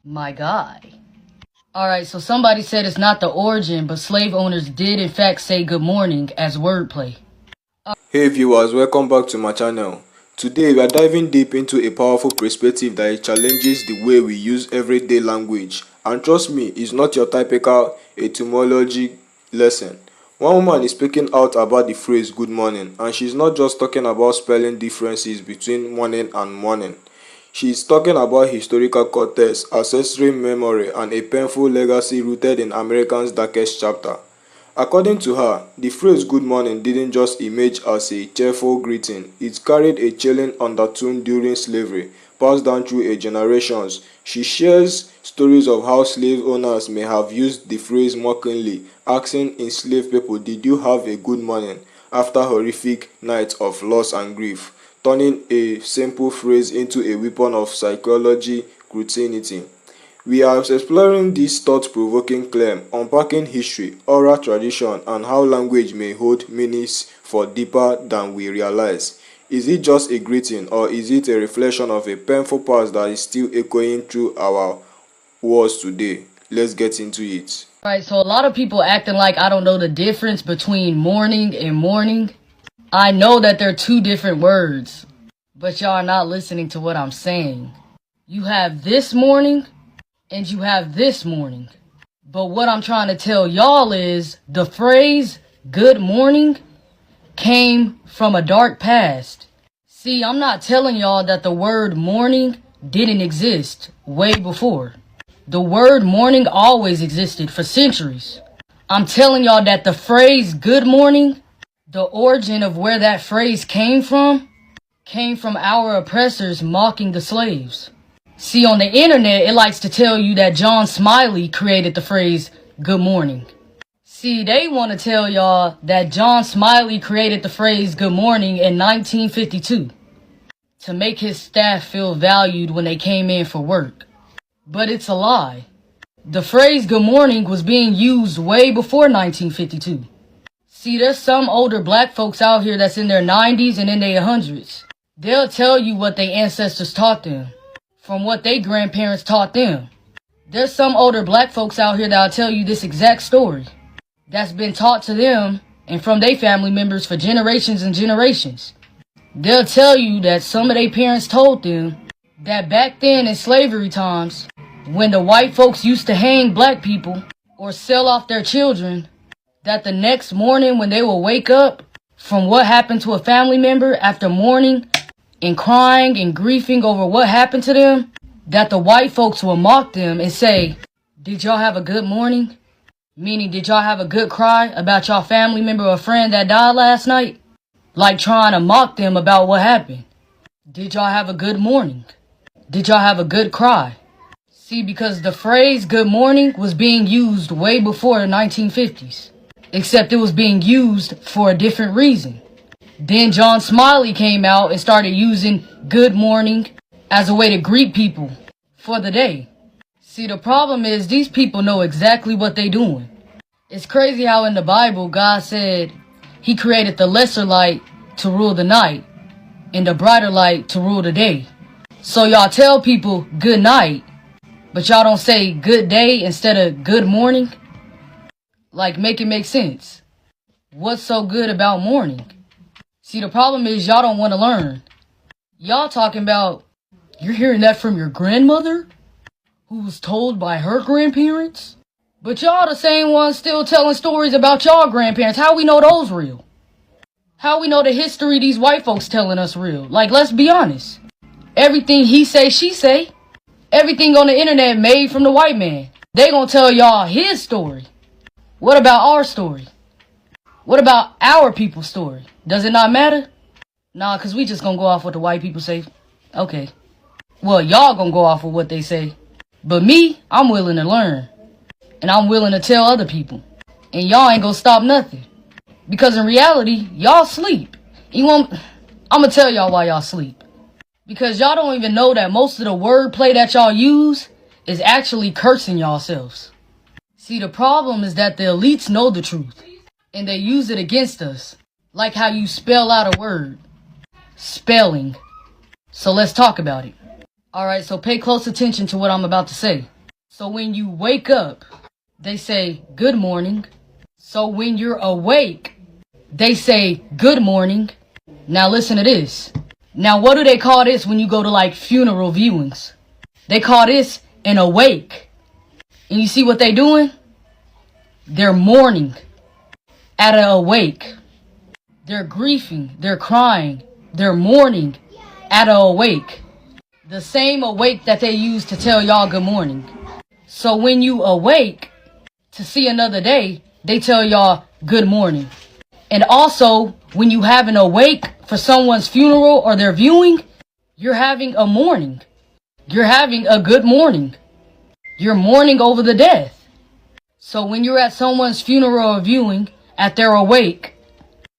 My guy. Alright, so somebody said it's not the origin, but slave owners did in fact say good morning as wordplay. Hey viewers, welcome back to my channel. Today we are diving deep into a powerful perspective that challenges the way we use everyday language. And trust me, it's not your typical etymology lesson. One woman is speaking out about the phrase good morning, and she's not just talking about spelling differences between morning and morning. She is talking about historical context, ancestral memory, and a painful legacy rooted in America's darkest chapter. According to her, the phrase good morning didn't just emerge as a cheerful greeting, it carried a chilling undertone during slavery, passed down through a generations. She shares stories of how slave owners may have used the phrase mockingly, asking enslaved people, "Did you have a good morning?" after horrific nights of loss and grief, turning a simple phrase into a weapon of psychology cruelty. We are exploring this thought-provoking claim, unpacking history, oral tradition, and how language may hold meanings for deeper than we realize. Is it just a greeting, or is it a reflection of a painful past that is still echoing through our words today? Let's get into it. Alright, so a lot of people acting like I don't know the difference between morning and morning. I know that they're two different words, but y'all are not listening to what I'm saying. You have this morning and you have this morning. But what I'm trying to tell y'all is the phrase good morning came from a dark past. See, I'm not telling y'all that the word morning didn't exist way before. The word morning always existed for centuries. I'm telling y'all that the phrase good morning, the origin of where that phrase came from our oppressors mocking the slaves. See, on the internet, it likes to tell you that John Smiley created the phrase good morning. See, they want to tell y'all that John Smiley created the phrase good morning in 1952 to make his staff feel valued when they came in for work. But it's a lie. The phrase good morning was being used way before 1952. See, there's some older black folks out here that's in their 90s and in their 100s. They'll tell you what their ancestors taught them from what their grandparents taught them. There's some older black folks out here that'll tell you this exact story that's been taught to them and from their family members for generations and generations. They'll tell you that some of their parents told them that back then in slavery times, when the white folks used to hang black people or sell off their children, that the next morning when they will wake up from what happened to a family member after mourning and crying and grieving over what happened to them, that the white folks will mock them and say, "Did y'all have a good morning?" Meaning, did y'all have a good cry about y'all family member or friend that died last night? Like trying to mock them about what happened. Did y'all have a good morning? Did y'all have a good cry? See, because the phrase good morning was being used way before the 1950s. Except it was being used for a different reason. Then John Smiley came out and started using good morning as a way to greet people for the day. See, the problem is these people know exactly what they doing. It's crazy how in the Bible God said he created the lesser light to rule the night and the brighter light to rule the day. So y'all tell people good night, but y'all don't say good day instead of good morning? Like, make it make sense. What's so good about morning? See, the problem is y'all don't want to learn. Y'all talking about, you're hearing that from your grandmother? Who was told by her grandparents? But y'all the same ones still telling stories about y'all grandparents. How we know those real? How we know the history these white folks telling us real? Like, let's be honest. Everything he say, she say. Everything on the internet made from the white man. They gonna tell y'all his story. What about our story? What about our people's story? Does it not matter? Nah, cause we just gonna go off what the white people say. Okay. Well, y'all gonna go off of what they say. But me, I'm willing to learn. And I'm willing to tell other people. And y'all ain't gonna stop nothing. Because in reality, y'all sleep. I'm gonna tell y'all why y'all sleep. Because y'all don't even know that most of the wordplay that y'all use is actually cursing yourselves. See, the problem is that the elites know the truth, and they use it against us. Like how you spell out a word. Spelling. So let's talk about it. Alright, so pay close attention to what I'm about to say. So when you wake up, they say good morning. So when you're awake, they say good morning. Now listen to this. Now what do they call this when you go to like funeral viewings? They call this an awake. And you see what they doing? They're mourning at an awake. They're grieving, they're crying, they're mourning at an awake. The same awake that they use to tell y'all good morning. So when you awake to see another day, they tell y'all good morning. And also, when you have an awake for someone's funeral or their viewing, you're having a mourning. You're having a good morning. You're mourning over the death. So when you're at someone's funeral or viewing, at their awake,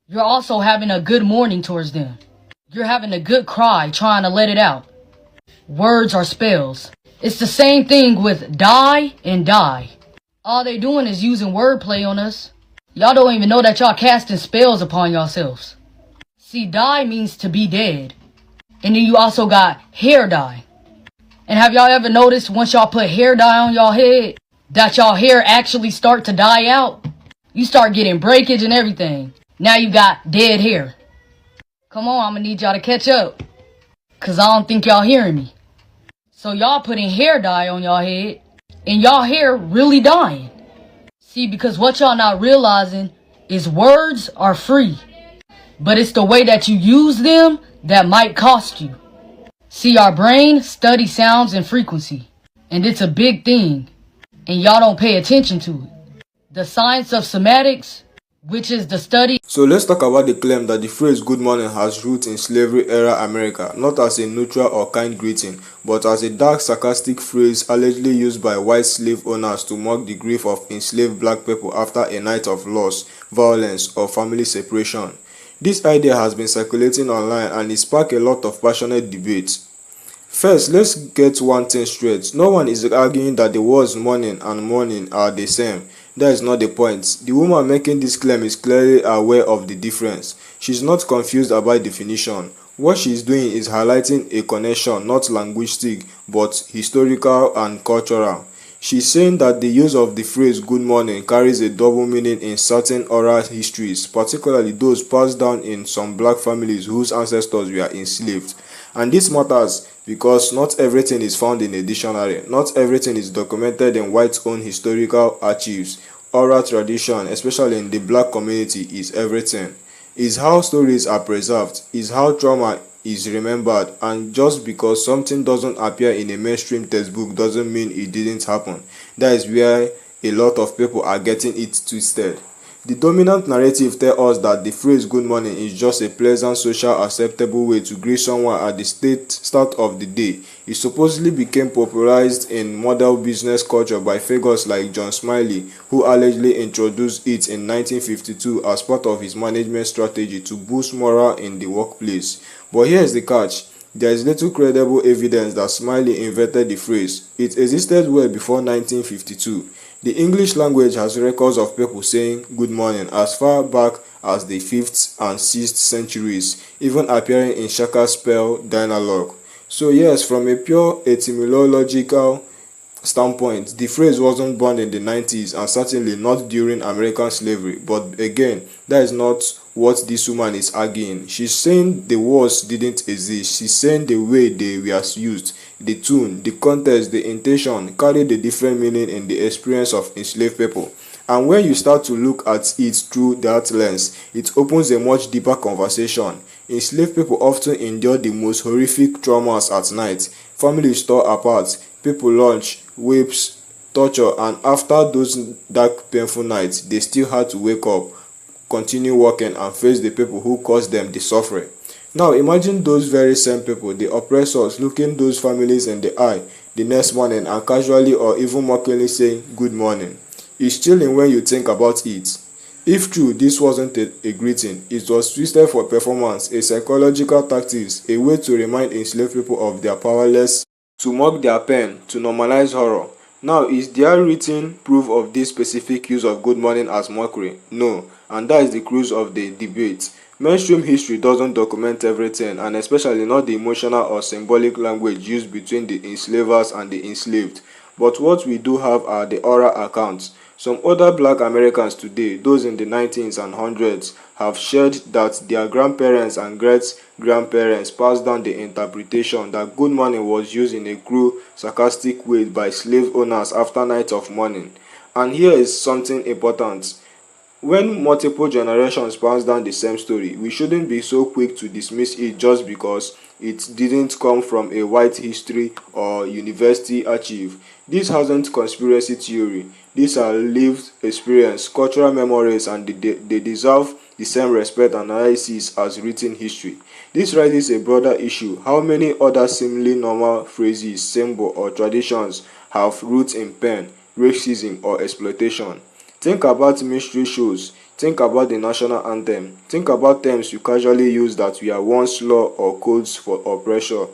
you're also having a good morning towards them. You're having a good cry, trying to let it out. Words are spells. It's the same thing with die and die. All they doing is using wordplay on us. Y'all don't even know that y'all casting spells upon yourselves. See, die means to be dead. And then you also got hair dye. And have y'all ever noticed once y'all put hair dye on y'all head, that y'all hair actually start to die out? You start getting breakage and everything. Now you got dead hair. Come on, I'm gonna need y'all to catch up. Cause I don't think y'all hearing me. So y'all putting hair dye on y'all head, and y'all hair really dying. See, because what y'all not realizing is words are free. But it's the way that you use them that might cost you. See, our brain studies sounds and frequency. And it's a big thing. And y'all don't pay attention to it. The science of semantics, which is the study. So let's talk about the claim that the phrase good morning has roots in slavery era America, not as a neutral or kind greeting, but as a dark sarcastic phrase allegedly used by white slave owners to mock the grief of enslaved black people after a night of loss, violence, or family separation. This idea has been circulating online and it sparked a lot of passionate debates. First, let's get one thing straight. No one is arguing that the words morning and morning are the same. That is not the point. The woman making this claim is clearly aware of the difference. She's not confused about definition. What she is doing is highlighting a connection, not linguistic, but historical and cultural. She's saying that the use of the phrase good morning carries a double meaning in certain oral histories, particularly those passed down in some black families whose ancestors were enslaved. And this matters because not everything is found in a dictionary, not everything is documented in white-owned historical archives. Oral tradition, especially in the black community, is everything. Is how stories are preserved, is how trauma is remembered, and just because something doesn't appear in a mainstream textbook doesn't mean it didn't happen. That is where a lot of people are getting it twisted. The dominant narrative tells us that the phrase good morning is just a pleasant, social, acceptable way to greet someone at the start of the day. It supposedly became popularized in modern business culture by figures like John Smiley, who allegedly introduced it in 1952 as part of his management strategy to boost morale in the workplace. But here's the catch. There is little credible evidence that Smiley invented the phrase. It existed well before 1952. The English language has records of people saying good morning as far back as the 5th and 6th centuries, even appearing in Shakespeare dialogue. So yes, from a pure etymological standpoint, the phrase wasn't born in the 90s and certainly not during American slavery. But again, that is not what this woman is arguing. She's saying the words didn't exist. She's saying the way they were used, the tune, the context, the intention carried a different meaning in the experience of enslaved people. And when you start to look at it through that lens, it opens a much deeper conversation. Enslaved people often endure the most horrific traumas at night. Families tore apart, people lunch, whips, torture, and after those dark painful nights, they still had to wake up, continue working, and face the people who caused them the suffering. Now imagine those very same people, the oppressors, looking those families in the eye the next morning and casually or even mockingly saying good morning. It's chilling when you think about it. If true, this wasn't a greeting, it was twisted for performance, a psychological tactic, a way to remind enslaved people of their powerless, to mock their pain, to normalize horror. Now, is there written proof of this specific use of good morning as mockery? No, and that is the crux of the debate. Mainstream history doesn't document everything, and especially not the emotional or symbolic language used between the enslavers and the enslaved. But what we do have are the oral accounts. Some older black Americans today, those in the 19s and 100s, have shared that their grandparents and great-grandparents passed down the interpretation that good morning was used in a cruel, sarcastic way by slave owners after night of mourning. And here is something important. When multiple generations pass down the same story, we shouldn't be so quick to dismiss it just because it didn't come from a white history or university archive. This hasn't conspiracy theory. These are lived experience, cultural memories, and they deserve the same respect and analysis as written history. This raises a broader issue. How many other seemingly normal phrases, symbols, or traditions have roots in pain, racism, or exploitation? Think about mystery shows. Think about the national anthem. Think about terms you casually use that were once law or codes for oppression.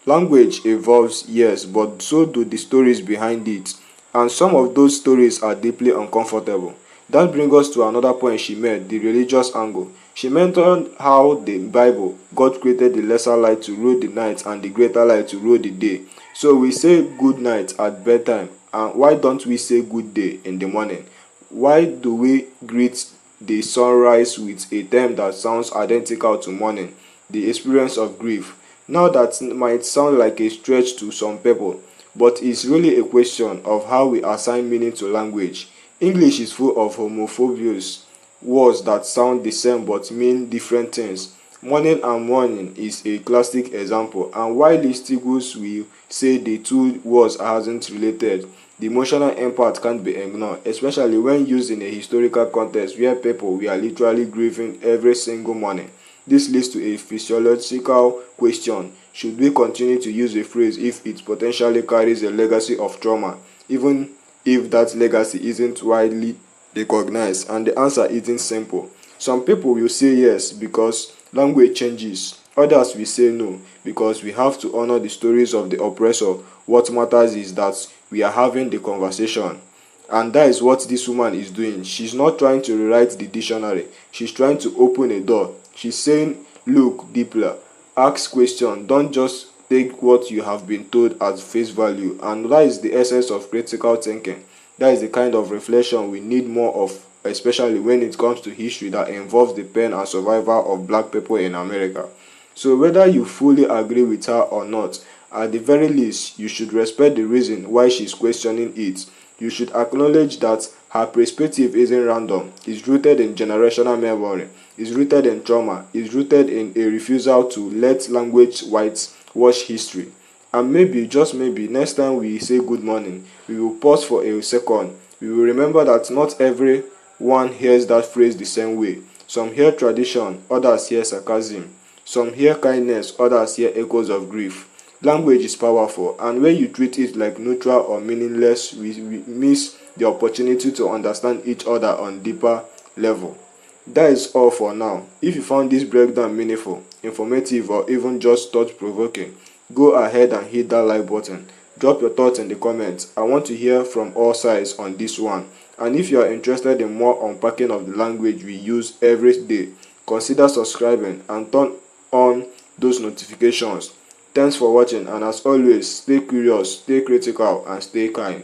Language evolves, yes, but so do the stories behind it. And some of those stories are deeply uncomfortable. That brings us to another point she made, the religious angle. She mentioned how the Bible, God created the lesser light to rule the night and the greater light to rule the day. So we say good night at bedtime, and why don't we say good day in the morning? Why do we greet the sunrise with a term that sounds identical to mourning, the experience of grief? Now that might sound like a stretch to some people, but it's really a question of how we assign meaning to language. English is full of homophobes, words that sound the same but mean different things. Morning and morning is a classic example, and while linguists will say the two words aren't related, the emotional impact can't be ignored, especially when used in a historical context where people were literally grieving every single morning. This leads to a physiological question: should we continue to use a phrase if it potentially carries a legacy of trauma, even if that legacy isn't widely recognized? And the answer isn't simple. Some people will say yes because language changes. Others will say no because we have to honor the stories of the oppressor. What matters is that we are having the conversation. And that is what this woman is doing. She's not trying to rewrite the dictionary. She's trying to open a door. She's saying, look deeper, ask questions, don't just take what you have been told at face value. And that is the essence of critical thinking. That is the kind of reflection we need more of, especially when it comes to history that involves the pain and survival of black people in America. So whether you fully agree with her or not, at the very least, you should respect the reason why she's questioning it. You should acknowledge that her perspective isn't random. It's rooted in generational memory. It's rooted in trauma. It's rooted in a refusal to let language whitewash history. And maybe, just maybe, next time we say good morning, we will pause for a second. We will remember that not everyone hears that phrase the same way. Some hear tradition, others hear sarcasm. Some hear kindness, others hear echoes of grief. Language is powerful, and when you treat it like neutral or meaningless, we miss the opportunity to understand each other on deeper level. That is all for now. If you found this breakdown meaningful, informative, or even just thought-provoking, go ahead and hit that like button. Drop your thoughts in the comments. I want to hear from all sides on this one. And if you are interested in more unpacking of the language we use every day, consider subscribing and turn on those notifications. Thanks for watching, and as always, stay curious, stay critical, and stay kind.